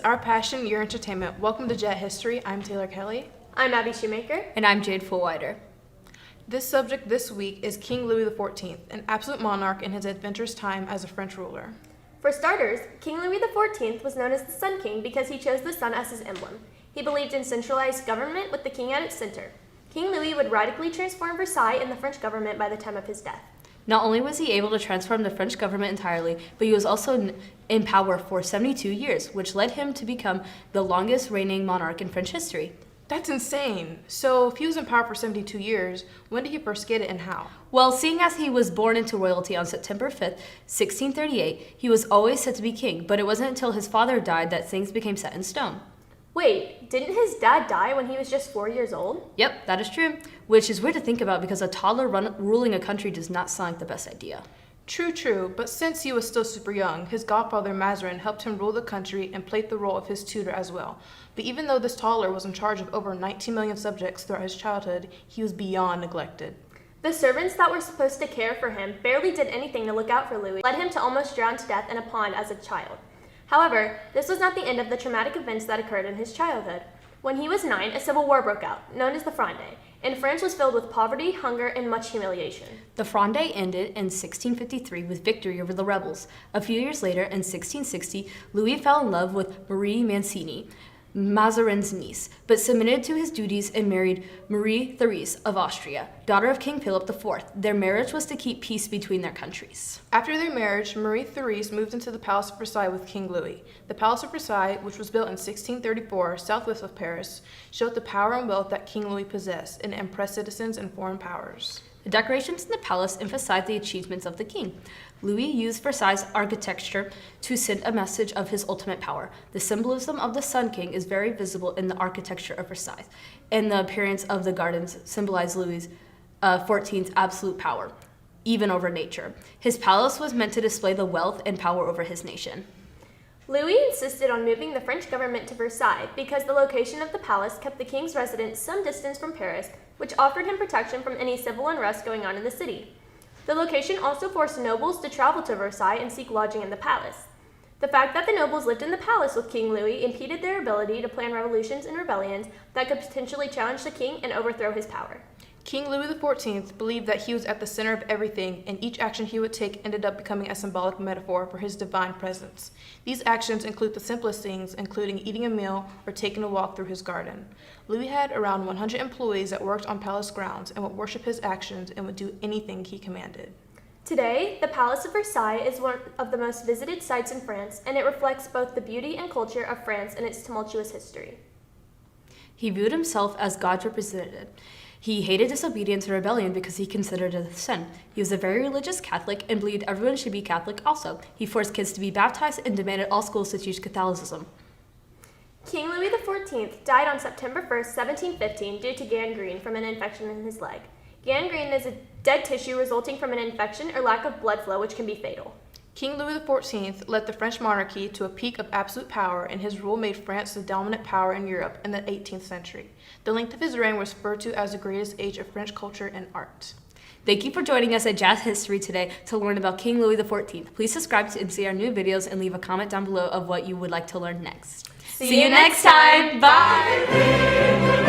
our passion, your entertainment. Welcome to Jet History. I'm Taylor Kelly. I'm Abby Shoemaker. And I'm Jade Fullwider. This subject this week is King Louis XIV, an absolute monarch in his adventurous time as a French ruler. For starters, King Louis XIV was known as the Sun King because he chose the sun as his emblem. He believed in centralized government with the king at its center. King Louis would radically transform Versailles and the French government by the time of his death. Not only was he able to transform the French government entirely, but he was also in power for 72 years, which led him to become the longest reigning monarch in French history. That's insane. So if he was in power for 72 years, when did he first get it and how? Well, seeing as he was born into royalty on September 5th, 1638, he was always said to be king, but it wasn't until his father died that things became set in stone. Wait, didn't his dad die when he was just 4 years old? Yep, that is true, which is weird to think about because a toddler ruling a country does not sound like the best idea. True, but since he was still super young, his godfather Mazarin helped him rule the country and played the role of his tutor as well. But even though this toddler was in charge of over 19 million subjects throughout his childhood, he was beyond neglected. The servants that were supposed to care for him barely did anything to look out for Louis, led him to almost drown to death in a pond as a child. However, this was not the end of the traumatic events that occurred in his childhood. When he was 9, a civil war broke out, known as the Fronde, and France was filled with poverty, hunger, and much humiliation. The Fronde ended in 1653 with victory over the rebels. A few years later, in 1660, Louis fell in love with Marie Mancini, Mazarin's niece, but submitted to his duties and married Marie Therese of Austria, daughter of King Philip IV. Their marriage was to keep peace between their countries. After their marriage, Marie Therese moved into the Palace of Versailles with King Louis. The Palace of Versailles, which was built in 1634 southwest of Paris, showed the power and wealth that King Louis possessed and impressed citizens and foreign powers. The decorations in the palace emphasized the achievements of the king. Louis used Versailles architecture to send a message of his ultimate power. The symbolism of the Sun King is very visible in the architecture of Versailles, and the appearance of the gardens symbolize Louis XIV's absolute power, even over nature. His palace was meant to display the wealth and power over his nation. Louis insisted on moving the French government to Versailles because the location of the palace kept the king's residence some distance from Paris, which offered him protection from any civil unrest going on in the city. The location also forced nobles to travel to Versailles and seek lodging in the palace. The fact that the nobles lived in the palace with King Louis impeded their ability to plan revolutions and rebellions that could potentially challenge the king and overthrow his power. King Louis XIV believed that he was at the center of everything, and each action he would take ended up becoming a symbolic metaphor for his divine presence. These actions include the simplest things, including eating a meal or taking a walk through his garden. Louis had around 100 employees that worked on palace grounds and would worship his actions and would do anything he commanded. Today, the Palace of Versailles is one of the most visited sites in France, and it reflects both the beauty and culture of France and its tumultuous history. He viewed himself as God's representative. He hated disobedience and rebellion because he considered it a sin. He was a very religious Catholic and believed everyone should be Catholic also. He forced kids to be baptized and demanded all schools to teach Catholicism. King Louis XIV died on September 1st, 1715 due to gangrene from an infection in his leg. Gangrene is a dead tissue resulting from an infection or lack of blood flow, which can be fatal. King Louis XIV led the French monarchy to a peak of absolute power, and his rule made France the dominant power in Europe in the 18th century. The length of his reign was referred to as the greatest age of French culture and art. Thank you for joining us at Jazz History today to learn about King Louis XIV. Please subscribe and see our new videos and leave a comment down below of what you would like to learn next. See you next time. Bye.